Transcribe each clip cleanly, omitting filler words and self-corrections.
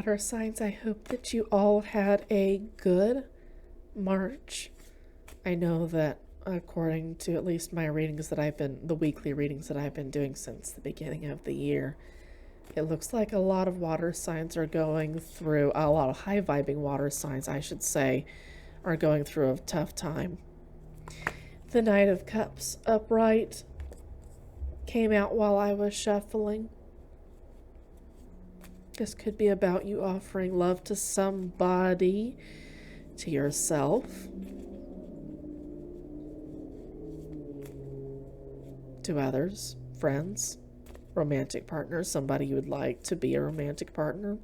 water signs, I hope that you all had a good March. I know that according to at least my readings that the weekly readings that I've been doing since the beginning of the year, it looks like a lot of water signs are going through, a lot of high vibing water signs, I should say, are going through a tough time. The Knight of Cups upright came out while I was shuffling. This could be about you offering love to somebody, to yourself, to others, friends, romantic partners, somebody you would like to be a romantic partner.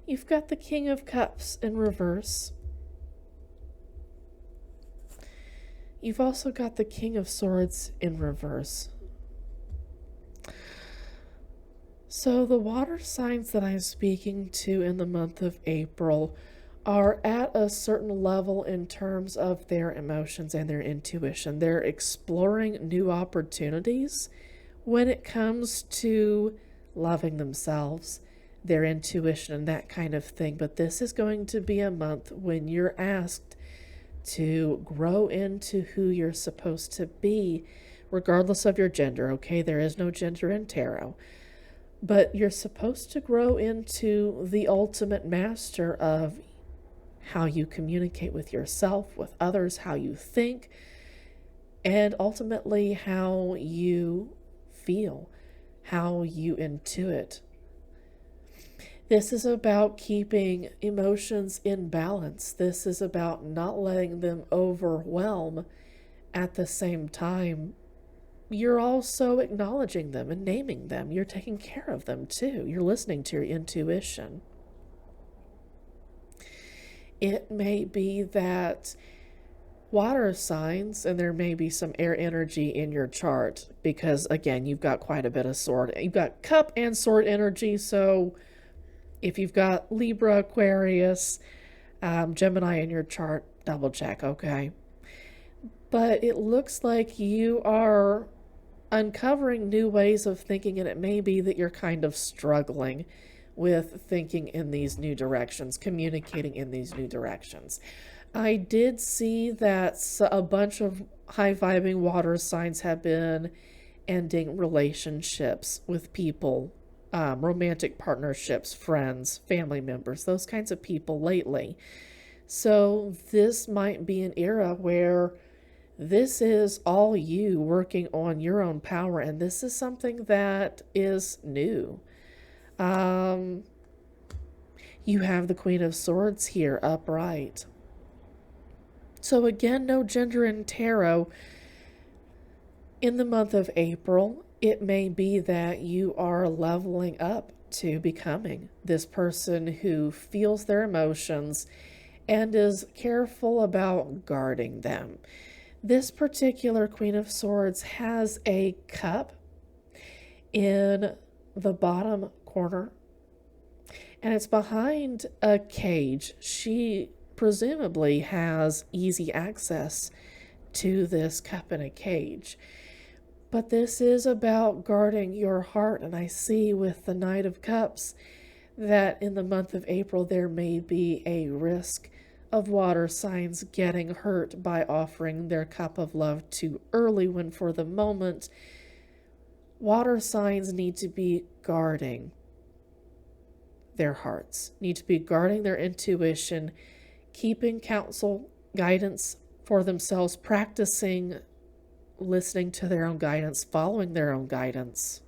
You've got the King of Cups in reverse. You've also got the King of Swords in reverse. So the water signs that I'm speaking to in the month of April are at a certain level in terms of their emotions and their intuition. They're exploring new opportunities when it comes to loving themselves, their intuition, and that kind of thing. But this is going to be a month when you're asked to grow into who you're supposed to be, regardless of your gender, okay? There is no gender in tarot. But you're supposed to grow into the ultimate master of how you communicate with yourself, with others, how you think, and ultimately how you feel, how you intuit. This is about keeping emotions in balance. This is about not letting them overwhelm. At the same time, you're also acknowledging them and naming them. You're taking care of them too. You're listening to your intuition. It may be that water signs, and there may be some air energy in your chart, because again, you've got quite a bit of sword. You've got cup and sword energy, so if you've got Libra, Aquarius, Gemini in your chart, double check, okay? But it looks like you are uncovering new ways of thinking, and it may be that you're kind of struggling with thinking in these new directions, communicating in these new directions. I did see that a bunch of high-vibing water signs have been ending relationships with people, romantic partnerships, friends, family members, those kinds of people lately. So this might be an era where this is all you working on your own power, and this is something that is new. You have the Queen of Swords here upright. So again, no gender in tarot. In the month of April, it may be that you are leveling up to becoming this person who feels their emotions and is careful about guarding them. This particular Queen of Swords has a cup in the bottom corner, and it's behind a cage. She presumably has easy access to this cup in a cage. But this is about guarding your heart, and I see with the Knight of Cups that in the month of April there may be a risk of water signs getting hurt by offering their cup of love too early, when for the moment water signs need to be guarding their hearts, need to be guarding their intuition, keeping counsel, guidance for themselves, practicing listening to their own guidance, following their own guidance.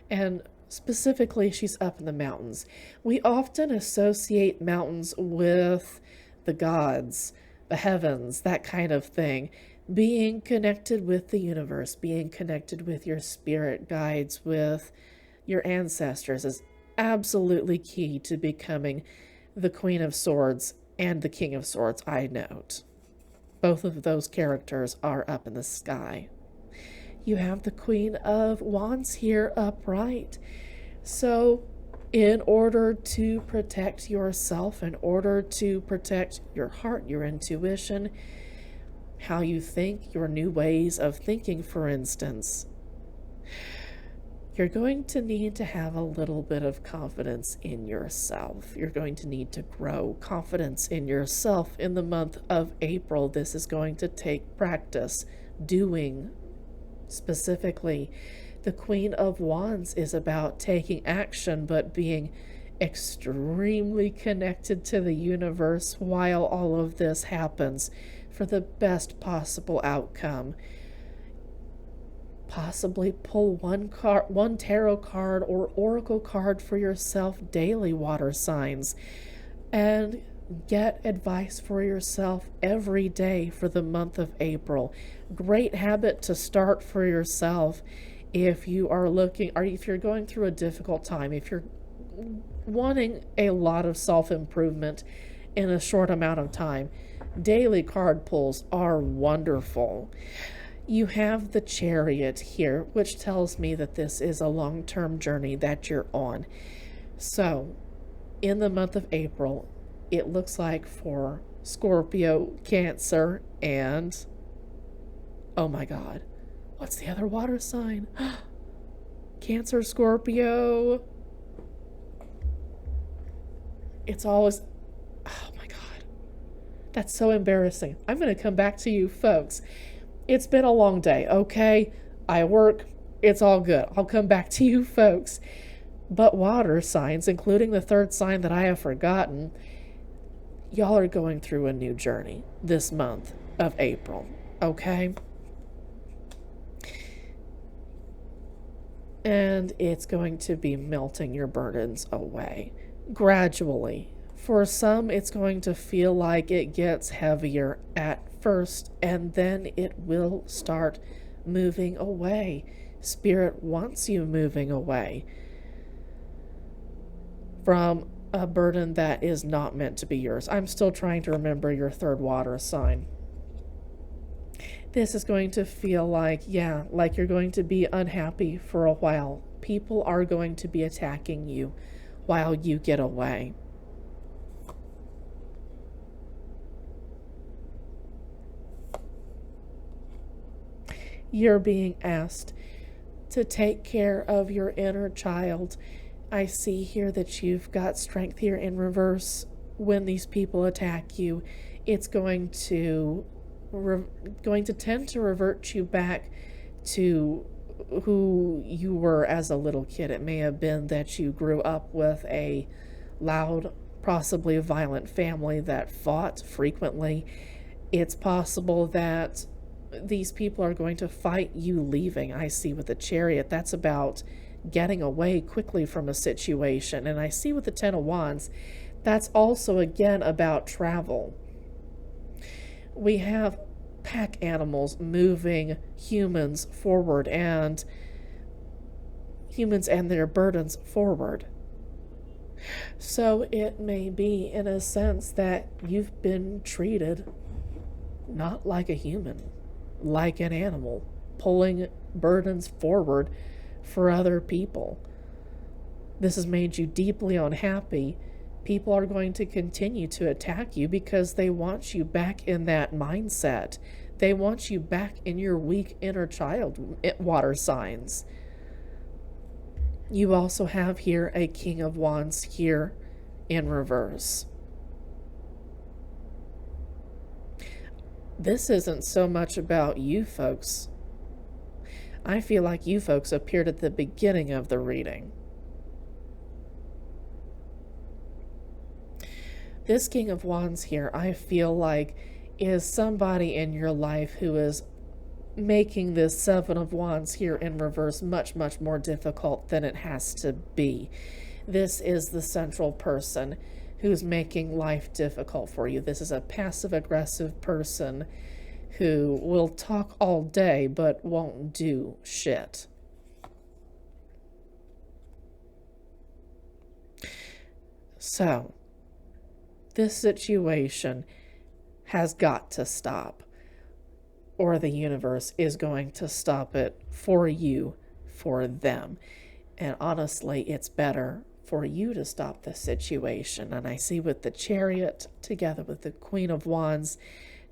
And specifically, she's up in the mountains. We often associate mountains with the gods, the heavens, that kind of thing. Being connected with the universe, being connected with your spirit guides, with your ancestors is absolutely key to becoming the Queen of Swords and the King of Swords, I note. Both of those characters are up in the sky. You have the Queen of Wands here upright. So in order to protect yourself, in order to protect your heart, your intuition, how you think, your new ways of thinking, for instance, you're going to need to have a little bit of confidence in yourself. You're going to need to grow confidence in yourself in the month of April. This is going to take practice, doing specifically. The Queen of Wands is about taking action, but being extremely connected to the universe while all of this happens for the best possible outcome. Possibly pull one tarot card or oracle card for yourself daily, water signs, and get advice for yourself every day for the month of April. Great habit to start for yourself if you are looking, or if you're going through a difficult time, if you're wanting a lot of self-improvement in a short amount of time. Daily card pulls are wonderful. You have the Chariot here, which tells me that this is a long-term journey that you're on. So, in the month of April, it looks like for Scorpio, Cancer, and, oh my God, what's the other water sign? Cancer, Scorpio. It's always, oh my God, that's so embarrassing. I'm going to come back to you folks. It's been a long day, okay? I work, it's all good. I'll come back to you folks. But water signs, including the third sign that I have forgotten, y'all are going through a new journey this month of April, okay? And it's going to be melting your burdens away gradually. For some, it's going to feel like it gets heavier at first, and then it will start moving away. Spirit wants you moving away from a burden that is not meant to be yours. I'm still trying to remember your third water sign. This is going to feel like, yeah, like you're going to be unhappy for a while. People are going to be attacking you while you get away. You're being asked to take care of your inner child. I see here that you've got strength here in reverse. When these people attack you, it's going to tend to revert you back to who you were as a little kid. It may have been that you grew up with a loud, possibly violent family that fought frequently. It's possible that these people are going to fight you leaving. I see with the Chariot, that's about getting away quickly from a situation. And I see with the Ten of Wands, that's also again about travel. We have pack animals moving humans forward, and humans and their burdens forward. So it may be, in a sense, that you've been treated not like a human, like an animal, pulling burdens forward for other people. This has made you deeply unhappy. People are going to continue to attack you because they want you back in that mindset. They want you back in your weak inner child, water signs. You also have here a King of Wands here in reverse. This isn't so much about you folks. I feel like you folks appeared at the beginning of the reading. This King of Wands here, I feel like, is somebody in your life who is making this Seven of Wands here in reverse much, much more difficult than it has to be. This is the central person who's making life difficult for you. This is a passive-aggressive person who will talk all day but won't do shit. So, this situation has got to stop, or the universe is going to stop it for you, for them. And honestly, it's better for you to stop the situation. And I see with the Chariot together with the Queen of Wands,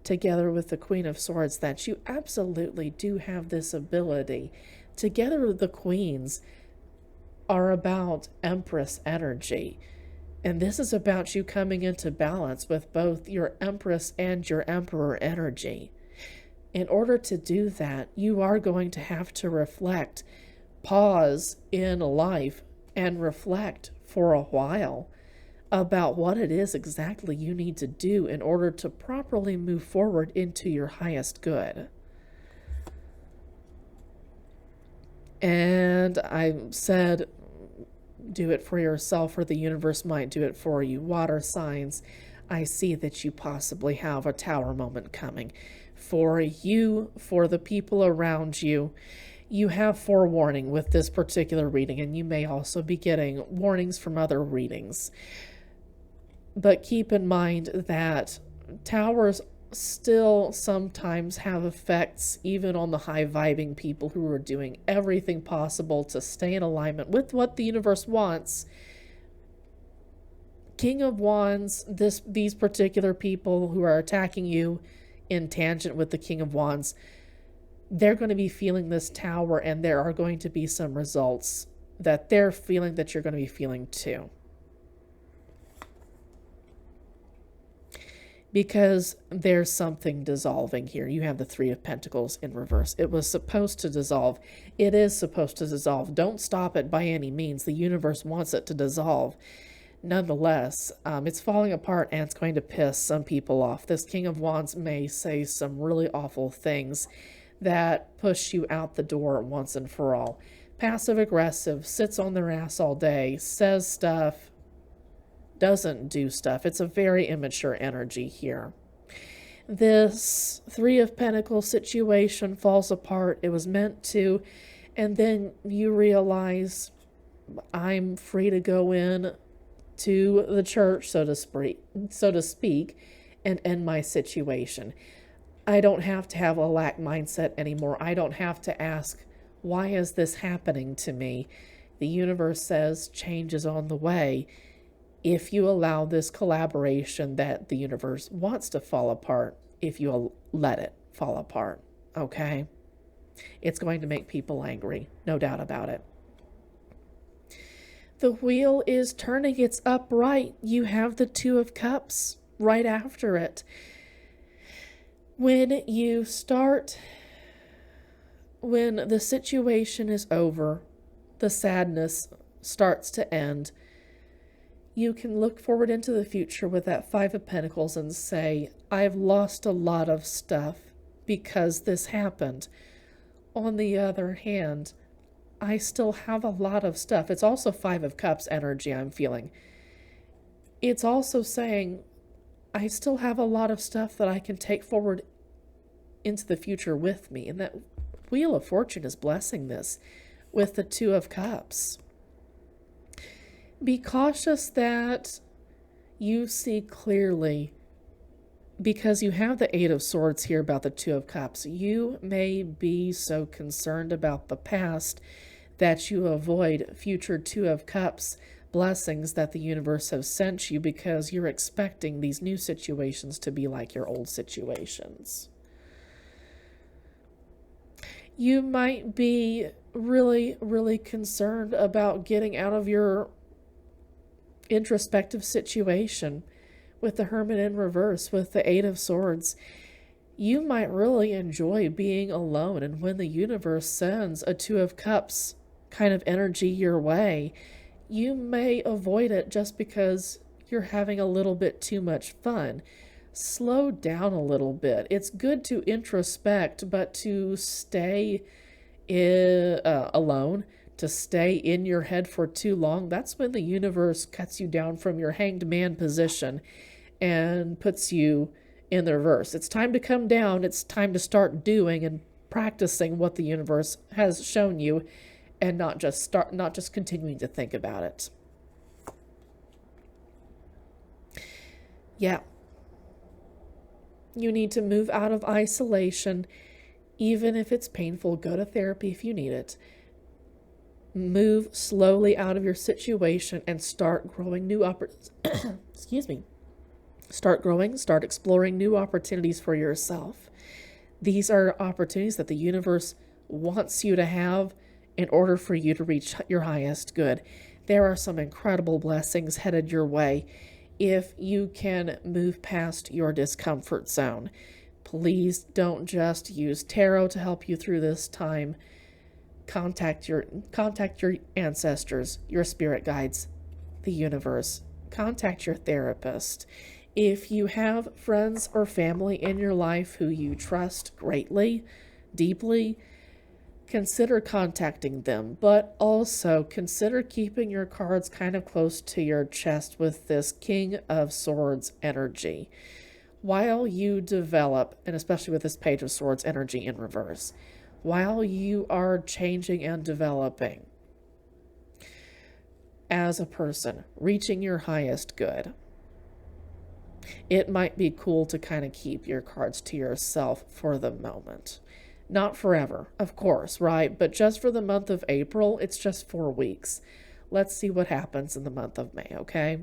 together with the Queen of Swords, that you absolutely do have this ability. Together with the Queens are about Empress energy. And this is about you coming into balance with both your Empress and your Emperor energy. In order to do that, you are going to have to reflect, pause in life, and reflect for a while about what it is exactly you need to do in order to properly move forward into your highest good. And I said, do it for yourself, or the universe might do it for you. Water signs, I see that you possibly have a tower moment coming. For you, for the people around you, you have forewarning with this particular reading, and you may also be getting warnings from other readings. But keep in mind that towers still sometimes have effects even on the high vibing people who are doing everything possible to stay in alignment with what the universe wants. King of Wands, these particular people who are attacking you in tangent with the King of Wands, they're going to be feeling this tower, and there are going to be some results that they're feeling that you're going to be feeling too. Because there's something dissolving here. You have the Three of Pentacles in reverse. It was supposed to dissolve. It is supposed to dissolve. Don't stop it by any means. The universe wants it to dissolve. Nonetheless, it's falling apart, and it's going to piss some people off. This King of Wands may say some really awful things that push you out the door once and for all. Passive aggressive, sits on their ass all day, says stuff, doesn't do stuff. It's a very immature energy here. This Three of Pentacles situation falls apart. It was meant to, and then you realize, I'm free to go in to the church, so to speak, and end my situation. I don't have to have a lack mindset anymore. I don't have to ask, why is this happening to me? The universe says change is on the way. If you allow this collaboration that the universe wants to fall apart, if you let it fall apart, okay? It's going to make people angry, no doubt about it. The wheel is turning. It's upright. You have the Two of Cups right after it. When the situation is over, the sadness starts to end, you can look forward into the future with that Five of Pentacles and say, I've lost a lot of stuff because this happened. On the other hand, I still have a lot of stuff. It's also Five of Cups energy I'm feeling. It's also saying, I still have a lot of stuff that I can take forward into the future with me. And that Wheel of Fortune is blessing this with the Two of Cups. Be cautious that you see clearly, because you have the Eight of Swords here about the Two of Cups. You may be so concerned about the past that you avoid future Two of Cups blessings that the universe has sent you, because you're expecting these new situations to be like your old situations. You might be really, really concerned about getting out of your introspective situation with the Hermit in reverse, with the Eight of Swords. You might really enjoy being alone, and when the universe sends a Two of Cups kind of energy your way, you may avoid it just because you're having a little bit too much fun. Slow down a little bit. It's good to introspect, but to stay alone, to stay in your head for too long, that's when the universe cuts you down from your hanged man position and puts you in the reverse. It's time to come down. It's time to start doing and practicing what the universe has shown you, and not just continuing to think about it. Yeah. You need to move out of isolation, even if it's painful. Go to therapy if you need it. Move slowly out of your situation and start growing new excuse me. Start growing, start exploring new opportunities for yourself. These are opportunities that the universe wants you to have in order for you to reach your highest good. There are some incredible blessings headed your way if you can move past your discomfort zone. Please don't just use tarot to help you through this time. Contact your ancestors, your spirit guides, the universe. Contact your therapist. If you have friends or family in your life who you trust greatly, deeply, consider contacting them, but also consider keeping your cards kind of close to your chest with this King of Swords energy. While you develop, and especially with this Page of Swords energy in reverse, while you are changing and developing as a person, reaching your highest good, it might be cool to kind of keep your cards to yourself for the moment. Not forever, of course, right? But just for the month of April, it's just 4 weeks. Let's see what happens in the month of May, okay?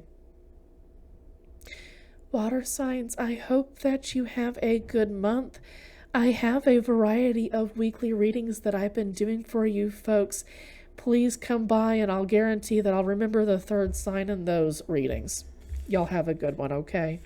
Water signs, I hope that you have a good month. I have a variety of weekly readings that I've been doing for you folks. Please come by and I'll guarantee that I'll remember the third sign in those readings. Y'all have a good one, okay?